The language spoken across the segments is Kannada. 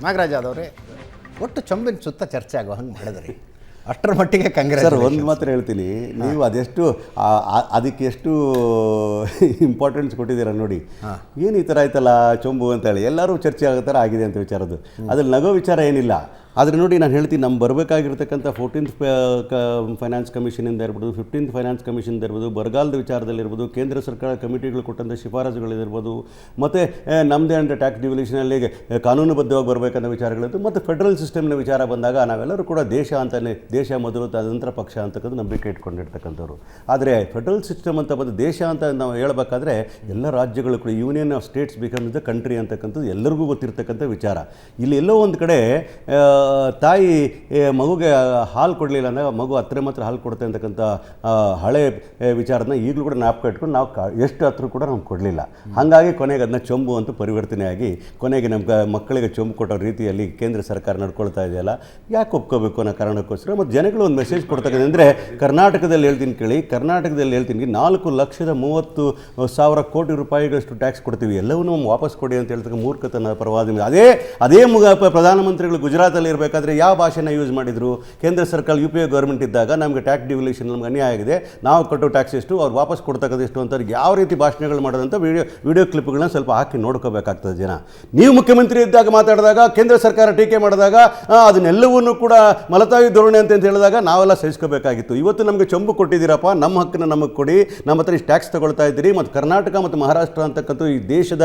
ನಾಗರಾಜ್ ಆದವ್ರೆ, ಒಟ್ಟು ಚೊಂಬಿನ ಸುತ್ತ ಚರ್ಚೆ ಆಗೋ ಹಂಗೆ ಮಾಡಿದ್ರಿ. ಅಷ್ಟರ ಮಟ್ಟಿಗೆ ಸರ್ ಒಂದು ಮಾತ್ರ ಹೇಳ್ತೀನಿ, ನೀವು ಅದೆಷ್ಟು ಅದಕ್ಕೆ ಎಷ್ಟು ಇಂಪಾರ್ಟೆನ್ಸ್ ಕೊಟ್ಟಿದ್ದೀರ ನೋಡಿ. ಏನು ಈ ಥರ ಆಯ್ತಲ್ಲ ಚೊಂಬು ಅಂತೇಳಿ ಎಲ್ಲರೂ ಚರ್ಚೆ ಆಗೋ ಥರ ಆಗಿದೆ ಅಂತ ವಿಚಾರದ್ದು. ಅದ್ರಲ್ಲಿ ನಗೋ ವಿಚಾರ ಏನಿಲ್ಲ. ಆದರೆ ನೋಡಿ, ನಾನು ಹೇಳ್ತೀನಿ, ನಮ್ಮ ಬರಬೇಕಾಗಿರ್ತಕ್ಕಂಥ 14th ಫೈನಾನ್ಸ್ ಕಮಿಷನಿಂದ ಇರ್ಬೋದು, 15th ಫೈನಾನ್ಸ್ ಕಮಿಷನಿಂದ ಇರ್ಬೋದು, ಬರಗಾಲದ ವಿಚಾರದಲ್ಲಿರ್ಬೋದು, ಕೇಂದ್ರ ಸರ್ಕಾರ ಕಮಿಟಿಗಳು ಕೊಟ್ಟಂಥ ಶಿಫಾರಸುಗಳಿರ್ಬೋದು, ಮತ್ತು ನಮ್ಮದೇ ಅಂಡ್ ಟ್ಯಾಕ್ಸ್ ಡಿವಲ್ಯೂಷನಲ್ಲಿ ಕಾನೂನುಬದ್ಧವಾಗಿ ಬರಬೇಕನ್ನೋ ವಿಚಾರಗಳಿದ್ದು, ಮತ್ತು ಫೆಡರಲ್ ಸಿಸ್ಟಮ್ನ ವಿಚಾರ ಬಂದಾಗ ನಾವೆಲ್ಲರೂ ಕೂಡ ದೇಶ ಅಂತಲೇ, ದೇಶ ಮೊದಲು ತದನಂತರ ಪಕ್ಷ ಅಂತಕ್ಕಂಥ ನಂಬಿಕೆ ಇಟ್ಕೊಂಡಿರ್ತಕ್ಕಂಥವ್ರು. ಆದರೆ ಫೆಡರಲ್ ಸಿಸ್ಟಮ್ ಅಂತ ಬಂದು ದೇಶ ಅಂತ ನಾವು ಹೇಳಬೇಕಾದ್ರೆ ಎಲ್ಲ ರಾಜ್ಯಗಳು ಕೂಡ union of States become the country ಅಂತಕ್ಕಂಥದ್ದು ಎಲ್ಲರಿಗೂ ಗೊತ್ತಿರ್ತಕ್ಕಂಥ ವಿಚಾರ. ಇಲ್ಲಿ ಎಲ್ಲೋ ಒಂದು ಕಡೆ ತಾಯಿ ಮಗುಗೆ ಹಾಲು ಕೊಡಲಿಲ್ಲ ಅಂದಾಗ ಮಗು ಹತ್ತಿರ ಮಾತ್ರ ಹಾಲು ಕೊಡುತ್ತೆ ಅಂತಕ್ಕಂಥ ಹಳೆ ವಿಚಾರನ ಈಗಲೂ ಕೂಡ ಜ್ಞಾಪಕ ಇಟ್ಕೊಂಡು ನಾವು ಎಷ್ಟು ಹತ್ರ ಕೂಡ ನಮ್ಗೆ ಕೊಡಲಿಲ್ಲ. ಹಾಗಾಗಿ ಕೊನೆಗೆ ಅದನ್ನ ಚೊಂಬು ಅಂತ ಪರಿವರ್ತನೆಯಾಗಿ ಕೊನೆಗೆ ನಮ್ಮ ಮಕ್ಕಳಿಗೆ ಚೊಂಬು ಕೊಟ್ಟೋ ರೀತಿಯಲ್ಲಿ ಕೇಂದ್ರ ಸರ್ಕಾರ ನಡ್ಕೊಳ್ತಾ ಇದೆಯಲ್ಲ, ಯಾಕೆ ಒಪ್ಕೋಬೇಕು ಅನ್ನೋ ಕಾರಣಕ್ಕೋಸ್ಕರ. ಮತ್ತು ಜನಗಳು ಒಂದು ಮೆಸೇಜ್ ಕೊಡ್ತಕ್ಕಂಥ ಅಂದರೆ, ಕರ್ನಾಟಕದಲ್ಲಿ ಹೇಳ್ತೀನಿ ಕೇಳಿ, ಕರ್ನಾಟಕದಲ್ಲಿ ಹೇಳ್ತೀನಿ 4,10,30,000 ಕೋಟಿ ರೂಪಾಯಿಗಳಷ್ಟು ಟ್ಯಾಕ್ಸ್ ಕೊಡ್ತೀವಿ, ಎಲ್ಲವನ್ನೂ ವಾಪಸ್ ಕೊಡಿ ಅಂತ ಹೇಳ್ತಕ್ಕ ಮೂರ್ಖತನ ಪರವಾದ. ಅದೇ ಪ್ರಧಾನಮಂತ್ರಿಗಳು ಗುಜರಾತಲ್ಲಿ ಇರಬೇಕಾದ್ರೆ ಯಾವ ಭಾಷೆನ ಯೂಸ್ ಮಾಡಿದ್ರು? ಕೇಂದ್ರ ಸರ್ಕಾರ UPA ಗೌರ್ಮೆಂಟ್ ಇದ್ದಾಗ ನಮಗೆ ಟ್ಯಾಕ್ಸ್ ಡಿವಲ್ಯೂಷನ್ ನಮ್ಗೆ ಅನ್ಯಾಯ ಆಗಿದೆ, ನಾವು ಕಟ್ಟೋ ಟ್ಯಾಕ್ಸ್ ಎಷ್ಟು, ಅವ್ರು ವಾಪಸ್ ಕೊಡ್ತಕ್ಕಂಥ ಎಷ್ಟು ಅಂತ ಯಾವ ರೀತಿ ಭಾಷಣಗಳು ಮಾಡೋದಂತ ವಿಡಿಯೋ ಕ್ಲಿಪ್ಗಳನ್ನ ಸ್ವಲ್ಪ ಹಾಕಿ ನೋಡ್ಕೋಬೇಕಾಗ್ತದೆ ಜನ. ನೀವು ಮುಖ್ಯಮಂತ್ರಿ ಇದ್ದಾಗ ಮಾತಾಡಿದಾಗ, ಕೇಂದ್ರ ಸರ್ಕಾರ ಟೀಕೆ ಮಾಡಿದಾಗ, ಅದನ್ನೆಲ್ಲವನ್ನೂ ಕೂಡ ಮಲತಾಯಿ ಧೋರಣೆ ಅಂತ ಹೇಳಿದಾಗ ನಾವೆಲ್ಲ ಸಹಿಸ್ಕೋಬೇಕಾಗಿತ್ತು. ಇವತ್ತು ನಮಗೆ ಚೊಂಬು ಕೊಟ್ಟಿದ್ದೀರಪ್ಪ, ನಮ್ಮ ಹಕ್ಕನ್ನು ನಮಗೆ ಕೊಡಿ, ನಮ್ಮ ಹತ್ರ ಇಷ್ಟು ಟ್ಯಾಕ್ಸ್ ತಗೊಳ್ತಾ ಇದ್ದೀರಿ. ಮತ್ತು ಕರ್ನಾಟಕ ಮತ್ತು ಮಹಾರಾಷ್ಟ್ರ ಅಂತಕ್ಕಂಥ ಈ ದೇಶದ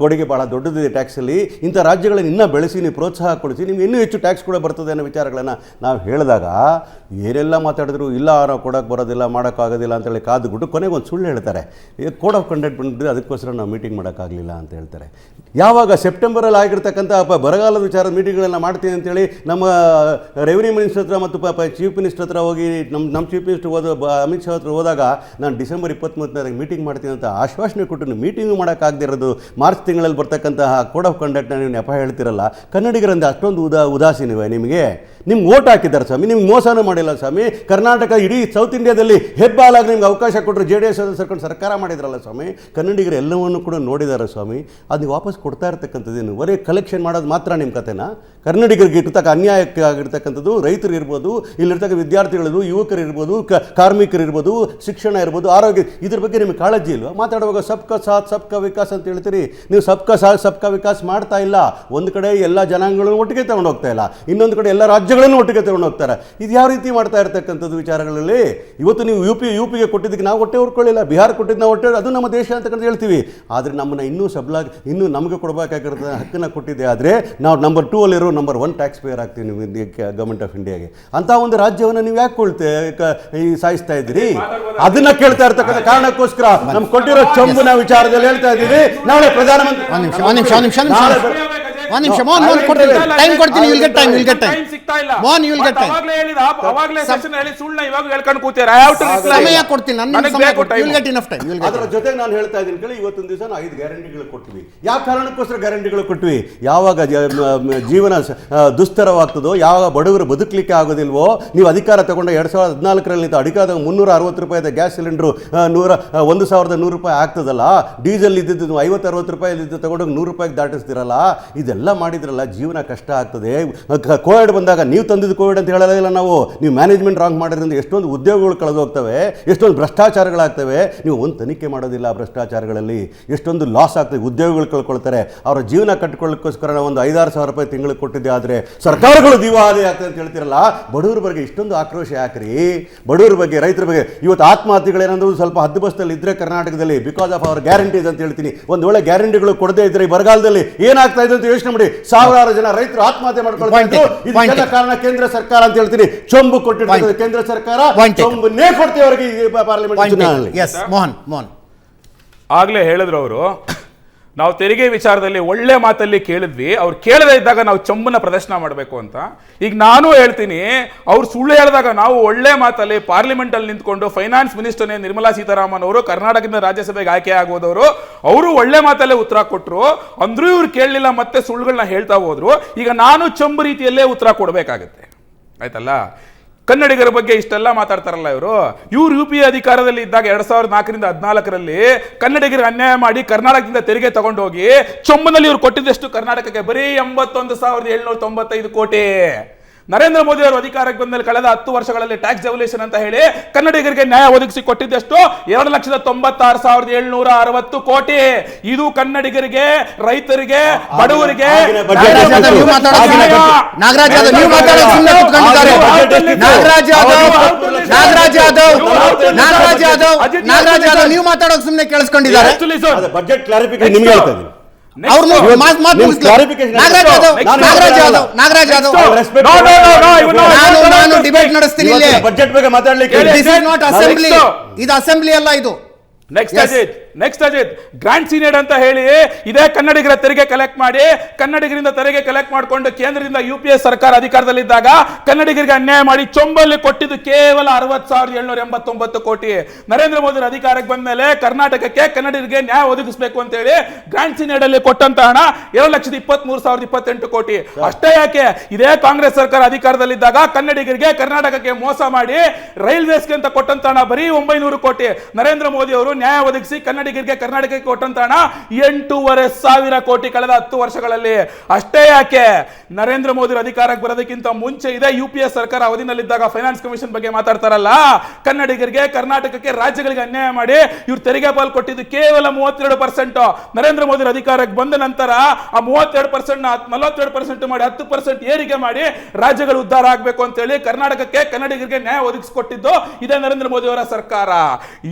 ಕೊಡುಗೆ ಭಾಳ ದೊಡ್ಡದಿದೆ ಟ್ಯಾಕ್ಸಲ್ಲಿ. ಇಂಥ ರಾಜ್ಯಗಳನ್ನು ಇನ್ನೂ ಬೆಳೆಸಿ, ನೀವು ಪ್ರೋತ್ಸಾಹ ಕೊಡಿಸಿ, ನಿಮ್ಗೆ ಇನ್ನೂ ಹೆಚ್ಚು ಟ್ಯಾಕ್ಸ್ ಕೂಡ ಬರ್ತದೆ ಅನ್ನೋ ವಿಚಾರಗಳನ್ನು ನಾವು ಹೇಳಿದಾಗ ಏನೆಲ್ಲ ಮಾತಾಡಿದ್ರು, ಇಲ್ಲ ನಾವು ಕೊಡೋಕ್ಕೆ ಬರೋದಿಲ್ಲ, ಮಾಡೋಕ್ಕಾಗೋದಿಲ್ಲ ಅಂತೇಳಿ ಕಾದುಬಿಟ್ಟು ಕೊನೆಗೆ ಒಂದು ಸುಳ್ಳು ಹೇಳ್ತಾರೆ. ಕೋಡ್ ಆಫ್ ಕಂಡಕ್ಟ್ ಬಂದಿದ್ದು ಅದಕ್ಕೋಸ್ಕರ ನಾವು ಮೀಟಿಂಗ್ ಮಾಡೋಕ್ಕಾಗಲಿಲ್ಲ ಅಂತ ಹೇಳ್ತಾರೆ. ಯಾವಾಗ ಸೆಪ್ಟೆಂಬರಲ್ಲಿ ಆಗಿರ್ತಕ್ಕಂಥ ಬರಗಾಲದ ವಿಚಾರದ ಮೀಟಿಂಗ್ಗಳನ್ನ ಮಾಡ್ತೀನಿ ಅಂತೇಳಿ ನಮ್ಮ ರೆವಿನ್ಯೂ ಮಿನಿಸ್ಟರ್ ಹತ್ರ ಮತ್ತು ಚೀಫ್ ಮಿನಿಸ್ಟರ್ ಹತ್ರ ಹೋಗಿ ನಮ್ಮ ಚೀಫ್ ಮಿನಿಸ್ಟರ್ ಅಮಿತ್ ಶಾ ಹತ್ರ ಹೋದಾಗ ನಾನು ಡಿಸೆಂಬರ್ 23ನೇ ಮೀಟಿಂಗ್ ಮಾಡ್ತೀನಿ ಅಂತ ಆಶ್ವಾಸನೆ ಕೊಟ್ಟು ಮೀಟಿಂಗು ಮಾಡೋಕ್ಕಾಗದಿರೋದು, ಮಾರ್ಚ್ ತಿಂಗಳಲ್ಲಿ ಬರ್ತಕ್ಕಂತಹ ಕೋಡ್ ಆಫ್ ಕಂಡಕ್ಟ್ನ ನೀವು ನೆಪ ಹೇಳ್ತಿರಲ್ಲ. ಕನ್ನಡಿಗರಿಂದ ಅಷ್ಟೊಂದು ಉದಾಸೀನವೇ ನಿಮಗೆ? ನಿಮ್ಗೆ ಓಟ್ ಹಾಕಿದ್ದಾರೆ ಸ್ವಾಮಿ, ನಿಮ್ಗೆ ಮೋಸನೂ ಮಾಡಿಲ್ಲ ಸ್ವಾಮಿ. ಕರ್ನಾಟಕ ಇಡೀ ಸೌತ್ ಇಂಡಿಯಾದಲ್ಲಿ ಹೆಬ್ಬಾಲಾಗಿ ನಿಮ್ಗೆ ಅವಕಾಶ ಕೊಟ್ಟರು, JDS ಸರ್ಕೊಂಡು ಸರ್ಕಾರ ಮಾಡಿದ್ರಲ್ಲ ಸ್ವಾಮಿ. ಕನ್ನಡಿಗರು ಎಲ್ಲವನ್ನೂ ಕೂಡ ನೋಡಿದ್ದಾರೆ ಸ್ವಾಮಿ. ಅದು ನೀವು ವಾಪಸ್ ಕೊಡ್ತಾ ಇರ್ತಕ್ಕಂಥದ್ದೇನು? ಬರೀ ಕಲೆಕ್ಷನ್ ಮಾಡೋದು ಮಾತ್ರ ನಿಮ್ಮ ಕಥೆನಾ? ಕನ್ನಡಿಗರಿಗೆ ಇರ್ತಕ್ಕ ಅನ್ಯಾಯಕ್ಕೆ ಆಗಿರ್ತಕ್ಕಂಥದ್ದು, ರೈತರು ಇರ್ಬೋದು, ಇಲ್ಲಿರ್ತಕ್ಕ ವಿದ್ಯಾರ್ಥಿಗಳಿರ್ಬೋದು, ಯುವಕರು ಇರ್ಬೋದು, ಕಾರ್ಮಿಕರು ಇರ್ಬೋದು, ಶಿಕ್ಷಣ ಇರ್ಬೋದು, ಆರೋಗ್ಯ, ಇದ್ರ ಬಗ್ಗೆ ನಿಮಗೆ ಕಾಳಜಿ ಇಲ್ವಾ? ಮಾತಾಡುವಾಗ ಸಬ್ಕಾ ಸಾಥ್ ಸಬ್ಕಾ ವಿಕಾಸ್ ಅಂತ ಹೇಳ್ತೀರಿ. ನೀವು ಸಬ್ಕಾ ಸಾಥ್ ಸಬ್ಕಾ ವಿಕಾಸ್ ಮಾಡ್ತಾ ಇಲ್ಲ. ಒಂದು ಕಡೆ ಎಲ್ಲ ಜನಾಂಗಗಳನ್ನು ಒಟ್ಟಿಗೆ ತಗೊಂಡು ಹೋಗ್ತಾ ಇಲ್ಲ, ಇನ್ನೊಂದು ಕಡೆ ಎಲ್ಲ ರಾಜ್ಯಗಳನ್ನು ಒಟ್ಟಿಗೆ ತಗೊಂಡು ಹೋಗ್ತಾರೆ. ಇದು ಯಾವ ರೀತಿ ಮಾಡ್ತಾ ಇರ್ತಕ್ಕಂಥದ್ದು ವಿಚಾರಗಳಲ್ಲಿ? ಇವತ್ತು ನೀವು ಯುಪಿಗೆ ಕೊಟ್ಟಿದ್ದಕ್ಕೆ ನಾವು ಹೊಟ್ಟೆ ಹೊರ್ಕೊಳ್ಳಿಲ್ಲ, ಬಿಹಾರ ಕೊಟ್ಟಿದ್ದು ನಾವು ಹೊಟ್ಟೆ, ಅದು ನಮ್ಮ ದೇಶ ಅಂತಕ್ಕಂಥ ಹೇಳ್ತೀವಿ. ಆದರೆ ನಮ್ಮನ್ನು ಇನ್ನೂ ಸಬಲಾಗಿ, ಇನ್ನೂ ನಮಗೆ ಕೊಡಬೇಕಾಗಿರೋ ಹಕ್ಕನ್ನು ಕೊಟ್ಟಿದ್ದೆ. ಆದರೆ ನಾವು ನಂಬರ್ 2 ಅಲ್ಲಿರೋ ನಂಬರ್ 1 ಟ್ಯಾಕ್ಸ್ ಪೇಯರ್ ಆಗ್ತೀವಿ ನೀವು ಗವರ್ಮೆಂಟ್ ಆಫ್ ಇಂಡಿಯಾಗೆ. ಅಂಥ ಒಂದು ರಾಜ್ಯವನ್ನು ನೀವು ಯಾಕೆ ಸಾಯಿಸ್ತಾ ಇದ್ದೀರಿ? ಅದನ್ನ ಕೇಳ್ತಾ ಇರ್ತಕ್ಕಂಥ ಕಾರಣಕ್ಕೋಸ್ಕರ ನಮ್ಗೆ ಕೊಟ್ಟಿರೋ ಚೊಂಬುನ ವಿಚಾರದಲ್ಲಿ ಹೇಳ್ತಾ ಇದ್ದೀವಿ. ನಾಳೆ ಪ್ರಧಾನಮಂತ್ರಿ ಒಂದು ನಿಮಿಷ ಮೋಹನ್ ಕೊಡ್ತೀನಿ, ಟೈಮ್ ಕೊಡ್ತೀನಿ. Will get time, will get time. Mohan you will get time. ಅವಾಗಲೇ ಸೆಷನ್ ಹೇಳಿ ಸುಳ್ಳ ಇವಾಗ ಹೇಳ್ಕೊಂಡು ಕೂತೀರಾ? ಸಮಯ ಕೊಡ್ತೀನಿ, ನನ್ನ ಸಮಯ ಕೊಡ್ತೀನಿ. Will get enough time. ಅದರ ಜೊತೆಗೆ ನಾನು ಹೇಳ್ತಾ ಇದ್ದೀನಿ ಕೇಳಿ, ಇವತ್ತೊಂದು ದಿವಸ ನಾವು 5 ಗ್ಯಾರಂಟಿಗಳು ಕೊಟ್ವಿ. ಯಾವ ಕಾರಣಕ್ಕೋಸ್ಕರ ಗ್ಯಾರಂಟಿಗಳು ಕೊಟ್ವಿ? ಯಾವಾಗ ಜೀವನ ದುಸ್ತರವಾಗ್ತದೋ, ಯಾವಾಗ ಬಡವರು ಬದುಕಲಿಕ್ಕೆ ಆಗೋದಿಲ್ವೋ, ನೀವು ಅಧಿಕಾರ ತಗೊಂಡ 2014ರಲ್ಲಿ ಅಧಿಕಾರ 360 ರೂಪಾಯಿದ ಗ್ಯಾಸ್ ಸಿಲಿಂಡ್ರು 1,100 ರೂಪಾಯಿ ಆಗ್ತದಲ್ಲ, ಡೀಸೆಲ್ ಇದ್ದಿದ್ದು 50-60 ರೂಪಾಯಿ ಇದ್ದಿದ್ದು ತಗೊಂಡೋಗಿ 100 ರೂಪಾಯಿಗೆ ದಾಟಿಸ್ತಿರಲ್ಲ. ಇದೆಲ್ಲ ಮಾಡಿದ್ರಲ್ಲ, ಜೀವನ ಕಷ್ಟ ಆಗ್ತದೆ. ಕೋವಿಡ್ ಬಂದಾಗ ನೀವು ತಂದಿದ್ದು ಕೋವಿಡ್ ಅಂತ ಹೇಳೋದಿಲ್ಲ ನಾವು, ನೀವು ಮ್ಯಾನೇಜ್ಮೆಂಟ್ ರಾಂಗ್ ಮಾಡೋದ್ರಿಂದ ಎಷ್ಟೊಂದು ಉದ್ಯೋಗಗಳು ಕಳೆದು ಹೋಗ್ತವೆ, ಎಷ್ಟೊಂದು ಭ್ರಷ್ಟಾಚಾರಗಳಾಗ್ತವೆ. ನೀವು ಒಂದು ತನಿಖೆ ಮಾಡೋದಿಲ್ಲ. ಭ್ರಷ್ಟಾಚಾರಗಳಲ್ಲಿ ಎಷ್ಟೊಂದು ಲಾಸ್ ಆಗ್ತದೆ, ಉದ್ಯೋಗಗಳು ಕಳ್ಕೊಳ್ತಾರೆ. ಅವರ ಜೀವನ ಕಟ್ಕೊಳ್ಳೋಕ್ಕೋಸ್ಕರ ಒಂದು 5-6 ಸಾವಿರ ರೂಪಾಯಿ ತಿಂಗಳಿಗೆ ಕೊಟ್ಟಿದ್ದೆ, ಆದರೆ ಸರ್ಕಾರಗಳು ದಿವಾಳಿ ಆಗ್ತದೆ ಅಂತ ಹೇಳ್ತಿರಲ್ಲ. ಬಡವರ ಬಗ್ಗೆ ಇಷ್ಟೊಂದು ಆಕ್ರೋಶ ಯಾಕ್ರಿ? ಬಡವರ ಬಗ್ಗೆ, ರೈತರ ಬಗ್ಗೆ ಇವತ್ತು ಆತ್ಮಹತ್ಯೆಗಳೇನಾದರೂ ಸ್ವಲ್ಪ ಹದ್ದುಬಸ್ತಲ್ಲಿ ಇದ್ದರೆ ಕರ್ನಾಟಕದಲ್ಲಿ, ಬಿಕಾಸ್ ಆಫ್ ಅವರ್ ಗ್ಯಾರಂಟೀಸ್ ಅಂತ ಹೇಳ್ತೀನಿ. ಒಂದು ವೇಳೆ ಗ್ಯಾರಂಟಿಗಳು ಕೊಡದೇ ಇದ್ರೆ ಈ ಬರಗಾಲದಲ್ಲಿ ಏನಾಗ್ತಾ ಇದೆ ಅಂತ ಯೋಚನೆ ಮಾಡಿ. ಸಾವಿರಾರು ಜನ ರೈತರು ಆತ್ಮಹತ್ಯೆ ಮಾಡ್ಕೊಳ್ತಾರೆ. ಇದಕ್ಕೆಲ್ಲ ಕಾರಣ ಕೇಂದ್ರ ಸರ್ಕಾರ ಅಂತ ಹೇಳ್ತೀನಿ. ಚೊಂಬು ಕೊಟ್ಟಿರ್ತದೆ ಕೇಂದ್ರ ಸರ್ಕಾರ, ಚೊಂಬನ್ನೇ ಕೊಡ್ತೀವಿ ಅವರಿಗೆ ಪಾರ್ಲಿಮೆಂಟ್ ಚುನಾವಣೆಯಲ್ಲಿ. ಮೋಹನ್ ಆಗ್ಲೇ ಹೇಳಿದ್ರು ಅವರು, ನಾವು ತೆರಿಗೆ ವಿಚಾರದಲ್ಲಿ ಒಳ್ಳೆ ಮಾತಲ್ಲಿ ಕೇಳಿದ್ವಿ, ಅವ್ರು ಕೇಳದೇ ಇದ್ದಾಗ ನಾವು ಚೊಂಬನ ಪ್ರದರ್ಶನ ಮಾಡಬೇಕು ಅಂತ. ಈಗ ನಾನು ಹೇಳ್ತೀನಿ, ಅವ್ರು ಸುಳ್ಳು ಹೇಳಿದಾಗ ನಾವು ಒಳ್ಳೆ ಮಾತಲ್ಲಿ ಪಾರ್ಲಿಮೆಂಟಲ್ಲಿ ನಿಂತ್ಕೊಂಡು ಫೈನಾನ್ಸ್ ಮಿನಿಸ್ಟರ್ನೇ ನಿರ್ಮಲಾ ಸೀತಾರಾಮನ್ ಅವರು ಕರ್ನಾಟಕದಿಂದ ರಾಜ್ಯಸಭೆಗೆ ಆಯ್ಕೆ ಆಗೋದವರು, ಅವರು ಒಳ್ಳೆ ಮಾತಲ್ಲೇ ಉತ್ತರ ಕೊಟ್ಟರು. ಅಂದ್ರೂ ಇವ್ರು ಕೇಳಲಿಲ್ಲ, ಮತ್ತೆ ಸುಳ್ಳುಗಳನ್ನ ಹೇಳ್ತಾ ಹೋದ್ರು. ಈಗ ನಾನು ಚೊಂಬು ರೀತಿಯಲ್ಲೇ ಉತ್ತರ ಕೊಡಬೇಕಾಗತ್ತೆ, ಆಯ್ತಲ್ಲ? ಕನ್ನಡಿಗರ ಬಗ್ಗೆ ಇಷ್ಟೆಲ್ಲ ಮಾತಾಡ್ತಾರಲ್ಲ ಇವರು UPA ಅಧಿಕಾರದಲ್ಲಿ ಇದ್ದಾಗ 2004ರಿಂದ 14ರಲ್ಲಿ ಕನ್ನಡಿಗರಿಗೆ ಅನ್ಯಾಯ ಮಾಡಿ ಕರ್ನಾಟಕದಿಂದ ತೆರಿಗೆ ತಗೊಂಡೋಗಿ ಚೊಂಬನಲ್ಲಿ ಇವ್ರು ಕೊಟ್ಟಿದ್ದೆಷ್ಟು ಕರ್ನಾಟಕಕ್ಕೆ ಬರೀ 81,795 ಕೋಟಿ. ನರೇಂದ್ರ ಮೋದಿ ಅವರು ಅಧಿಕಾರಕ್ಕೆ ಬಂದ ಮೇಲೆ ಕಳೆದ 10 ವರ್ಷಗಳಲ್ಲಿ ಟ್ಯಾಕ್ಸ್ ಡೆವಲ್ಯೂಷನ್ ಅಂತ ಹೇಳಿ ಕನ್ನಡಿಗರಿಗೆ ನ್ಯಾಯ ಒದಗಿಸಿ ಕೊಟ್ಟಿದ್ದೆಷ್ಟು 2,96,760 ಕೋಟಿ. ಇದು ಕನ್ನಡಿಗರಿಗೆ, ರೈತರಿಗೆ, ಬಡವರಿಗೆ ನೀವು ಮಾತಾಡೋಕೆ ಸುಮ್ಮನೆ ಕೇಳಿಸ್ಕೊಂಡಿದ್ದಾರೆ. ಬಜೆಟ್ ಕ್ಲಾರಿಫಿಕೇಶನ್ ನಿಮ್ಗೆ ಹೇಳ್ತಾ ಇದ್ದೀನಿ. ನಾನು ಡಿಬೇಟ್ ನಡೆಸ್ತೀನಿ. ಬಜೆಟ್ ಬಗ್ಗೆ ಮಾತಾಡ್ಲಿಕ್ಕೆ ಇದು ಅಸೆಂಬ್ಲಿ ಅಲ್ಲ, ಇದು ನೆಕ್ಸ್ಟ್ ಅಜಿತ್ ಗ್ರಾಂಟ್ ಸಿನೇಡ್ ಅಂತ ಹೇಳಿ ಇದೇ ಕನ್ನಡಿಗರ ತೆರಿಗೆ ಕಲೆಕ್ಟ್ ಮಾಡಿ ಕನ್ನಡಿಗರಿಂದ ತೆರಿಗೆ ಕಲೆಕ್ಟ್ ಮಾಡಿಕೊಂಡು ಕೇಂದ್ರದಿಂದ UPA ಸರ್ಕಾರ ಅಧಿಕಾರದಲ್ಲಿದ್ದಾಗ ಕನ್ನಡಿಗರಿಗೆ ಅನ್ಯಾಯ ಮಾಡಿ ಚೊಂಬಲ್ಲಿ ಕೊಟ್ಟಿದ್ದು ಕೇವಲ 60,789 ಕೋಟಿ. ನರೇಂದ್ರ ಮೋದಿ ಅಧಿಕಾರಕ್ಕೆ ಬಂದ ಮೇಲೆ ಕರ್ನಾಟಕಕ್ಕೆ ಕನ್ನಡಿಗರಿಗೆ ನ್ಯಾಯ ಒದಗಿಸಬೇಕು ಅಂತ ಹೇಳಿ ಗ್ರಾಂಟ್ ಸಿನೇಡ್ ಅಲ್ಲಿ ಕೊಟ್ಟಂತ ಹಣ 2,23,028 ಕೋಟಿ. ಅಷ್ಟೇ ಯಾಕೆ, ಇದೇ ಕಾಂಗ್ರೆಸ್ ಸರ್ಕಾರ ಅಧಿಕಾರದಲ್ಲಿದ್ದಾಗ ಕನ್ನಡಿಗರಿಗೆ, ಕರ್ನಾಟಕಕ್ಕೆ ಮೋಸ ಮಾಡಿ ರೈಲ್ವೇಸ್ಗೆ ಅಂತ ಕೊಟ್ಟಂತ ಹಣ ಬರೀ 900 ಕೋಟಿ. ನರೇಂದ್ರ ಮೋದಿ ಅವರು ನ್ಯಾಯ ಒದಗಿಸಿ ಕನ್ನಡಿಗರಿಗೆ, ಕರ್ನಾಟಕಕ್ಕೆ ಕೊಟ್ಟಂತ ಹಣ 8,500 ಕೋಟಿ ಕಳೆದ 10 ವರ್ಷಗಳಲ್ಲಿ. ಅಷ್ಟೇ ಯಾಕೆ, ನರೇಂದ್ರ ಮೋದಿ ಅಧಿಕಾರಕ್ಕೆ ಬರೋದಕ್ಕಿಂತ ಮುಂಚೆ ಇದೆ UPA ಸರ್ಕಾರ ಅವಧಿನಲ್ಲಿದ್ದಾಗ ಫೈನಾನ್ಸ್ ಕಮಿಷನ್ ಬಗ್ಗೆ ಮಾತಾಡ್ತಾರಲ್ಲ, ಕನ್ನಡಿಗರಿಗೆ, ಕರ್ನಾಟಕಕ್ಕೆ, ರಾಜ್ಯಗಳಿಗೆ ಅನ್ಯಾಯ ಮಾಡಿ ಇವ್ರು ತೆರಿಗೆ ಪಾಲು ಕೊಟ್ಟಿದ್ದು ಕೇವಲ 32%. ನರೇಂದ್ರ ಮೋದಿ ಅಧಿಕಾರಕ್ಕೆ ಬಂದ ನಂತರ ಆ 32% 42% ಮಾಡಿ 10% ಏರಿಕೆ ಮಾಡಿ ರಾಜ್ಯಗಳು ಉದ್ಧಾರ ಆಗಬೇಕು ಅಂತ ಹೇಳಿ ಕರ್ನಾಟಕಕ್ಕೆ, ಕನ್ನಡಿಗರಿಗೆ ನ್ಯಾಯ ಒದಗಿಸಿಕೊಟ್ಟಿದ್ದು ಇದೇ ನರೇಂದ್ರ ಮೋದಿ ಅವರ ಸರ್ಕಾರ.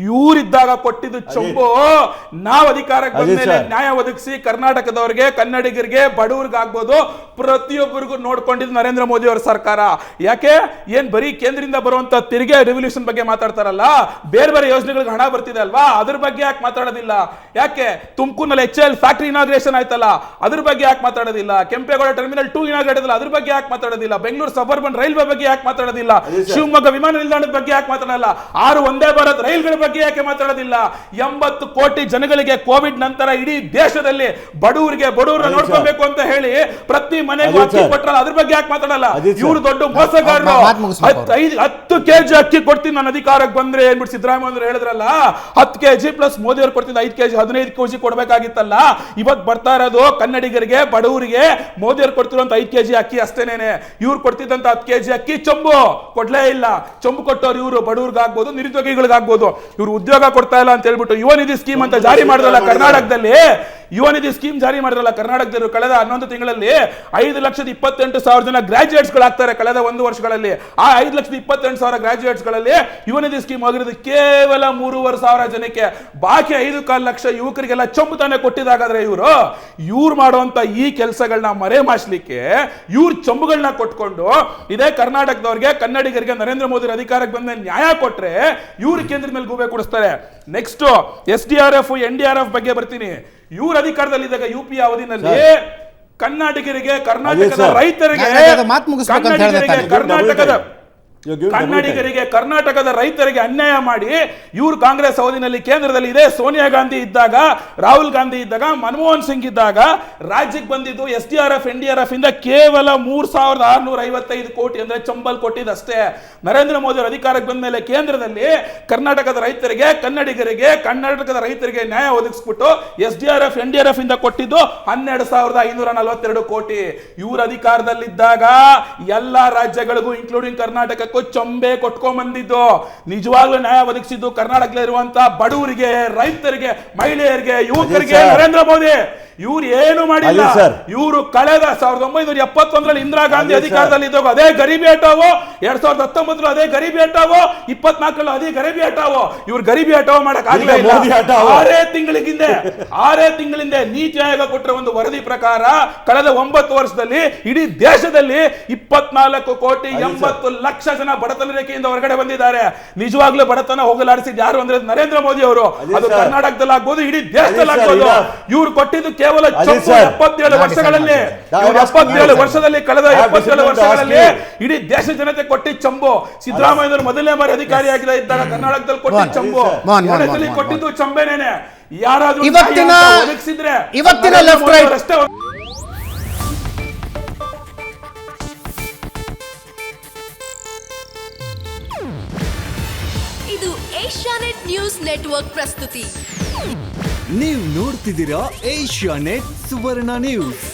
ಇವರಿದ್ದಾಗ ಕೊಟ್ಟಿದ್ದು ಚೊಂಬು ನಾವು ಅಧಿಕಾರಕ್ಕೆ ಬಂದ್ಮೇಲೆ ನ್ಯಾಯ ಒದಗಿಸಿ ಕರ್ನಾಟಕದವರಿಗೆ, ಕನ್ನಡಿಗರಿಗೆ, ಬಡವರಿಗೆ ಆಗ್ಬೋದು ಪ್ರತಿಯೊಬ್ಬರಿಗೂ ನೋಡ್ಕೊಂಡಿದ್ದು ನರೇಂದ್ರ ಮೋದಿ ಅವರ ಸರ್ಕಾರ. ಯಾಕೆ, ಏನ್ ಬರೀ ಕೇಂದ್ರದಿಂದ ಬರುವಂತ ತೆರಿಗೆ ರೆವಲ್ಯೂಷನ್ ಬಗ್ಗೆ ಮಾತಾಡ್ತಾರಲ್ಲ, ಬೇರೆ ಬೇರೆ ಯೋಜನೆಗಳಿಗೆ ಹಣ ಬರ್ತಿದೆ ಅಲ್ವಾ, ಅದ್ರ ಬಗ್ಗೆ ಯಾಕೆ ಮಾತಾಡೋದಿಲ್ಲ? ಯಾಕೆ ತುಮಕೂರಿನಲ್ಲಿ HAL ಫ್ಯಾಕ್ಟರಿ ಇನಾಗ್ರೇಷನ್ ಆಯ್ತಲ್ಲ, ಅದ್ರ ಬಗ್ಗೆ ಯಾಕೆ ಮಾತಾಡೋದಿಲ್ಲ? ಕೆಂಪೇಗೌಡ ಟರ್ಮಿನಲ್ 2 ಇನಾಗ್ರೇಟ್ ಆಯ್ತಲ್ಲ, ಅದ್ರ ಬಗ್ಗೆ ಯಾಕೆ ಮಾತಾಡೋದಿಲ್ಲ? ಬೆಂಗಳೂರು ಸಬರ್ಬನ್ ರೈಲ್ವೆ ಬಗ್ಗೆ ಯಾಕೆ ಮಾತಾಡೋದಿಲ್ಲ? ಶಿವಮೊಗ್ಗ ವಿಮಾನ ನಿಲ್ದಾಣದ ಬಗ್ಗೆ ಯಾಕೆ ಮಾತಾಡಲ್ಲ? 6 ವಂದೇ ಭಾರತ್ ರೈಲ್ಗಳ ಬಗ್ಗೆ ಯಾಕೆ ಮಾತಾಡೋದಿಲ್ಲ? 80 ಕೋಟಿ ಜನಗಳಿಗೆ ಕೋವಿಡ್ ನಂತರ ಇಡೀ ದೇಶದಲ್ಲಿ ಬಡವರನ್ನ ನೋಡ್ಕೋಬೇಕು ಅಂತ ಹೇಳಿ ಪ್ರತಿ ಮನೆಗೂ ಅಕ್ಕಿ ಕೊಟ್ಟರಲ್ಲ, ಅದ್ರ ಬಗ್ಗೆ ಯಾಕೆ ಮಾತಾಡಲ್ಲ? ಇವರು ದೊಡ್ಡ ಮೋಸಗಾರರು. 10 kg ಅಕ್ಕಿ ಕೊಡ್ತೀನಿ ನನ್ನ ಅಧಿಕಾರಕ್ಕೆ ಬಂದ್ರೆ ಏನ್ಬಿಟ್ಟು ಸಿದ್ದರಾಮಯ್ಯ ಹೇಳಿದ್ರಲ್ಲ, 10 kg ಪ್ಲಸ್ ಮೋದಿ ಅವರು ಕೊಡ್ತಿದ್ದ 5 kg 15 kg ಕೊಡ್ಬೇಕಾಗಿತ್ತಲ್ಲ. ಇವತ್ತು ಬರ್ತಾ ಇರೋದು ಕನ್ನಡಿಗರಿಗೆ, ಬಡವರಿಗೆ ಮೋದಿ ಅವರು ಕೊಡ್ತಿರುವಂತ 5 kg ಅಕ್ಕಿ ಅಷ್ಟೇನೇನೆ. ಇವ್ರು ಕೊಡ್ತಿದ್ದಂತ 10 kg ಅಕ್ಕಿ ಚೊಂಬು ಕೊಡ್ಲೇ ಇಲ್ಲ. ಚೊಂಬು ಕೊಟ್ಟವ್ರು ಇವರು ಬಡವರಿಗಾಗ್ಬೋದು, ನಿರುದ್ಯೋಗಿಗಳಿಗಾಗ್ಬೋದು. ಇವ್ರು ಉದ್ಯೋಗ ಕೊಡ್ತಾ ಇಲ್ಲ ಅಂತ ಹೇಳ್ಬಿಟ್ಟು ಯುವ ನಿಧಿ ಸ್ಕೀಮ್ ಅಂತ ಜಾರಿ ಮಾಡಿದ್ರಲ್ಲ ಕರ್ನಾಟಕದಲ್ಲಿ, ಯುವ ನಿಧಿ ಸ್ಕೀಮ್ ಜಾರಿ ಮಾಡಿದ್ರಲ್ಲ ಕರ್ನಾಟಕದಲ್ಲಿ, ಕಳೆದ 11 ತಿಂಗಳಲ್ಲಿ 5,28,000 ಜನ ಗ್ರಾಜುಯೇಟ್ಸ್ ಗಳಾಗ್ತಾರೆ ಕಳೆದ 1 ವರ್ಷಗಳಲ್ಲಿ. ಆ 5,28,000 ಗ್ರಾಜುಯೇಟ್ಸ್ ಗಳಲ್ಲಿ ಯುವ ನಿಧಿ ಸ್ಕೀಮ್ ಆಗಿರೋದು ಕೇವಲ 3,500 ಜನಕ್ಕೆ. ಬಾಕಿ 5.25 ಲಕ್ಷ ಯುವಕರಿಗೆಲ್ಲ ಚೊಂಬು ತಾನೇ ಕೊಟ್ಟಿದ್ದಾಗಾದ್ರೆ ಇವ್ರು ಮಾಡುವಂತ ಈ ಕೆಲಸಗಳನ್ನ ಮರೆಮಾಚಲಿಕ್ಕೆ ಇವ್ರು ಚೊಂಬುಗಳನ್ನ ಕೊಟ್ಕೊಂಡು ಇದೇ ಕರ್ನಾಟಕದವ್ರಿಗೆ, ಕನ್ನಡಿಗರಿಗೆ ನರೇಂದ್ರ ಮೋದಿ ಅಧಿಕಾರಕ್ಕೆ ಬಂದ ನ್ಯಾಯ ಕೊಟ್ರೆ ಇವ್ರು ಕೇಂದ್ರದ ಮೇಲೆ ಗೂಬೆ ಕೊಡಿಸ್ತಾರೆ. ನೆಕ್ಸ್ಟ್ SDRF NDRF ಬಗ್ಗೆ ಬರ್ತೀನಿ. ಇವ್ರ ಅಧಿಕಾರದಲ್ಲಿದ್ದಾಗ UPA ಅವಧಿನಲ್ಲಿ ಕನ್ನಡಿಗರಿಗೆ, ಕರ್ನಾಟಕದ ರೈತರಿಗೆ, ಕರ್ನಾಟಕದ ರೈತರಿಗೆ ಅನ್ಯಾಯ ಮಾಡಿ ಇವರು ಕಾಂಗ್ರೆಸ್ ಅವಧಿನಲ್ಲಿ ಕೇಂದ್ರದಲ್ಲಿ ಇದೆ ಸೋನಿಯಾ ಗಾಂಧಿ ಇದ್ದಾಗ, ರಾಹುಲ್ ಗಾಂಧಿ ಇದ್ದಾಗ, ಮನಮೋಹನ್ ಸಿಂಗ್ ಇದ್ದಾಗ ರಾಜ್ಯಕ್ಕೆ ಬಂದಿದ್ದು SDRF NDRF ಇಂದ ಕೇವಲ 3,655 ಕೋಟಿ ಅಂದ್ರೆ ಚಂಬಲ್ ಕೊಟ್ಟಿದ್ದಷ್ಟೇ. ನರೇಂದ್ರ ಮೋದಿ ಅವರು ಅಧಿಕಾರಕ್ಕೆ ಬಂದ ಮೇಲೆ ಕೇಂದ್ರದಲ್ಲಿ ಕರ್ನಾಟಕದ ರೈತರಿಗೆ, ಕನ್ನಡಿಗರಿಗೆ, ಕರ್ನಾಟಕದ ರೈತರಿಗೆ ನ್ಯಾಯ ಒದಗಿಸ್ಬಿಟ್ಟು SDRF NDRF ಇಂದ ಕೊಟ್ಟಿದ್ದು 12,542 ಕೋಟಿ. ಇವರು ಅಧಿಕಾರದಲ್ಲಿದ್ದಾಗ ಎಲ್ಲಾ ರಾಜ್ಯಗಳಿಗೂ ಇನ್ಕ್ಲೂಡಿಂಗ್ ಕರ್ನಾಟಕ ಚೊಂಬೆ ಕೊಟ್ಕೊಂಡ್ ಬಂದಿದ್ದು. ನಿಜವಾಗ್ಲೂ ನ್ಯಾಯ ಒದಗಿಸಿದ್ದು ಕರ್ನಾಟಕದಲ್ಲಿರುವಂತಹ ಬಡವರಿಗೆ, ರೈತರಿಗೆ, ಮಹಿಳೆಯರಿಗೆ, ಯುವಕರಿಗೆ ನರೇಂದ್ರ ಮೋದಿ. ಇವ್ರು ಏನು ಮಾಡಿಲ್ಲ. ಇವರು ಕಳೆದ 1971ರಲ್ಲಿ ಇಂದಿರಾ ಗಾಂಧಿ ಅಧಿಕಾರದಲ್ಲಿ ಇದ್ದಾಗ ಅದೇ ಗರೀಬಿ ಹಟಾವೋ, 2019 ಅದೇ ಗರೀಬಿ ಹಟಾವೋ, 24 ಅದೇ ಗರೀಬಿ ಹಟಾವೋ. ಇವ್ರು ಗರೀಬಿ ಹಟಾವೋ ಮಾಡಕ್ ಆಗ್ಲೇ ಇಲ್ಲ. 6 ತಿಂಗಳಿಂದ ನೀತಿ ಆಯೋಗ ಕೊಟ್ಟರೆ ಒಂದು ವರದಿ ಪ್ರಕಾರ ಕಳೆದ 9 ವರ್ಷದಲ್ಲಿ ಇಡೀ ದೇಶದಲ್ಲಿ 24 ಕೋಟಿ 80 ಲಕ್ಷ ಜನ ಬಡತನ ರೇಖೆಯಿಂದ ಹೊರಗಡೆ ಬಂದಿದ್ದಾರೆ. ನಿಜವಾಗ್ಲೂ ಬಡತನ ಹೋಗಲಾಡಿಸಿದ್ ಯಾರು ಅಂದ್ರೆ ನರೇಂದ್ರ ಮೋದಿ ಅವರು. ಅದು ಕರ್ನಾಟಕದಲ್ಲಿ ಆಗ್ಬೋದು, ಇಡೀ ದೇಶದಲ್ಲಿ ಆಗ್ಬೋದು. ಇವ್ರು ಕೊಟ್ಟಿದ್ದು ಕೇವಲ 77 ವರ್ಷಗಳಲ್ಲಿ, 77 ವರ್ಷದಲ್ಲಿ, ಕಳೆದ 77 ವರ್ಷಗಳಲ್ಲಿ ಇಡೀ ದೇಶ ಜನತೆ ಕೊಟ್ಟಿದ್ದ ಚಂಬು. ಸಿದ್ದರಾಮಯ್ಯ ಮೊದಲನೇ ಬಾರಿ ಅಧಿಕಾರಿಯಾಗಿದ್ದ ಇದ್ದಾಗ ಕರ್ನಾಟಕದಲ್ಲಿ ಕೊಟ್ಟಿದ್ದ ಚಂಬು, ಕೊಟ್ಟಿದ್ದು ಚಂಬೆನೇನೆ. ಯಾರಾದ್ರೂ ಇವತ್ತಿನ ಲೆಫ್ಟ್ ರೈಟ್ ಅಷ್ಟೇ. ಏಷ್ಯಾನೆಟ್ ನ್ಯೂಸ್ ನೆಟ್ವರ್ಕ್ ಪ್ರಸ್ತುತಿ. ನೀವು ನೋಡ್ತಿದ್ದೀರಾ ಏಷ್ಯಾನೆಟ್ ಸುವರ್ಣ ನ್ಯೂಸ್.